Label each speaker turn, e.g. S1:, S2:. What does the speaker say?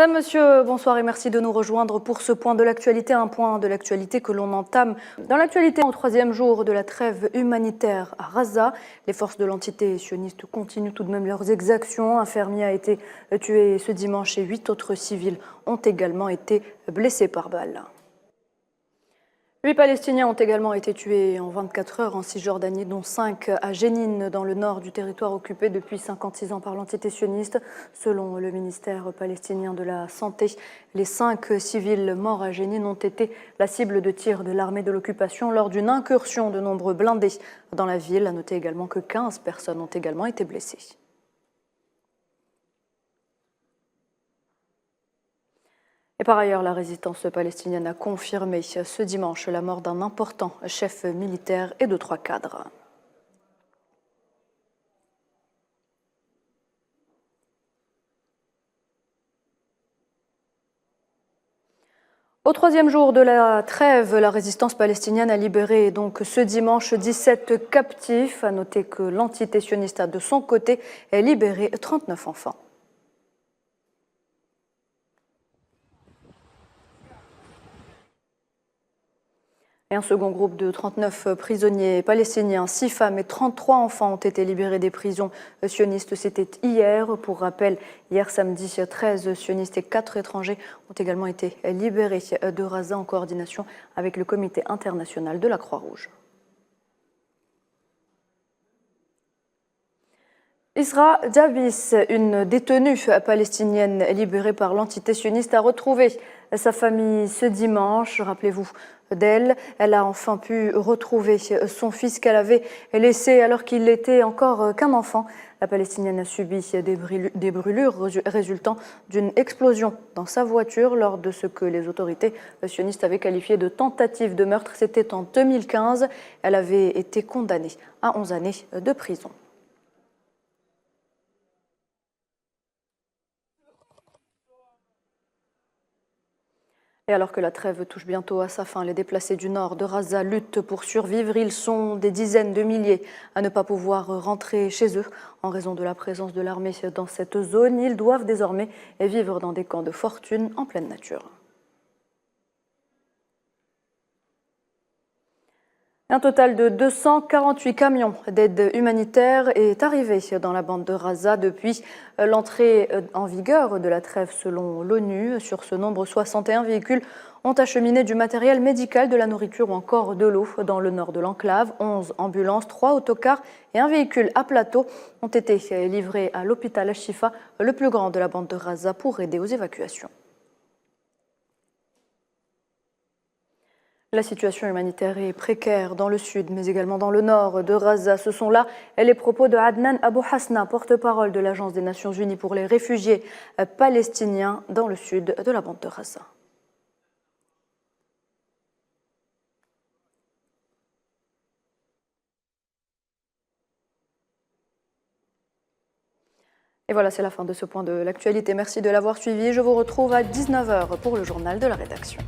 S1: Madame, Monsieur, bonsoir et merci de nous rejoindre pour ce point de l'actualité, un point de l'actualité que l'on entame dans l'actualité au troisième jour de la trêve humanitaire à Gaza. Les forces de l'entité sioniste continuent tout de même leurs exactions. Un fermier a été tué ce dimanche et 8 autres civils ont également été blessés par balle. 8 Palestiniens ont également été tués en 24 heures en Cisjordanie, dont 5 à Jénine, dans le nord du territoire occupé depuis 56 ans par l'entité sioniste. Selon le ministère palestinien de la Santé, les 5 civils morts à Jénine ont été la cible de tirs de l'armée de l'occupation lors d'une incursion de nombreux blindés dans la ville. À noter également que 15 personnes ont également été blessées. Et par ailleurs, la résistance palestinienne a confirmé ce dimanche la mort d'un important chef militaire et de 3 cadres. Au troisième jour de la trêve, la résistance palestinienne a libéré donc ce dimanche 17 captifs. À noter que l'entité sioniste a de son côté libéré 39 enfants. Et un second groupe de 39 prisonniers palestiniens, 6 femmes et 33 enfants ont été libérés des prisons sionistes. C'était hier. Pour rappel, hier samedi, 13 sionistes et 4 étrangers ont également été libérés de Gaza en coordination avec le Comité international de la Croix-Rouge. Isra Jabis, une détenue palestinienne libérée par l'entité sioniste, a retrouvé sa famille ce dimanche. Rappelez-vous d'elle, elle a enfin pu retrouver son fils qu'elle avait laissé alors qu'il n'était encore qu'un enfant. La Palestinienne a subi des brûlures résultant d'une explosion dans sa voiture lors de ce que les autorités sionistes avaient qualifié de tentative de meurtre. C'était en 2015. Elle avait été condamnée à 11 années de prison. Et alors que la trêve touche bientôt à sa fin, les déplacés du nord de Gaza luttent pour survivre. Ils sont des dizaines de milliers à ne pas pouvoir rentrer chez eux en raison de la présence de l'armée dans cette zone. Ils doivent désormais vivre dans des camps de fortune en pleine nature. Un total de 248 camions d'aide humanitaire est arrivé dans la bande de Gaza depuis l'entrée en vigueur de la trêve selon l'ONU. Sur ce nombre, 61 véhicules ont acheminé du matériel médical, de la nourriture ou encore de l'eau dans le nord de l'enclave. 11 ambulances, 3 autocars et un véhicule à plateau ont été livrés à l'hôpital Al-Shifa, le plus grand de la bande de Gaza, pour aider aux évacuations. La situation humanitaire est précaire dans le sud, mais également dans le nord de Gaza. Ce sont là les propos de Adnan Abou Hasna, porte-parole de l'Agence des Nations Unies pour les réfugiés palestiniens dans le sud de la bande de Gaza. Et voilà, c'est la fin de ce point de l'actualité. Merci de l'avoir suivi. Je vous retrouve à 19 h pour le journal de la rédaction.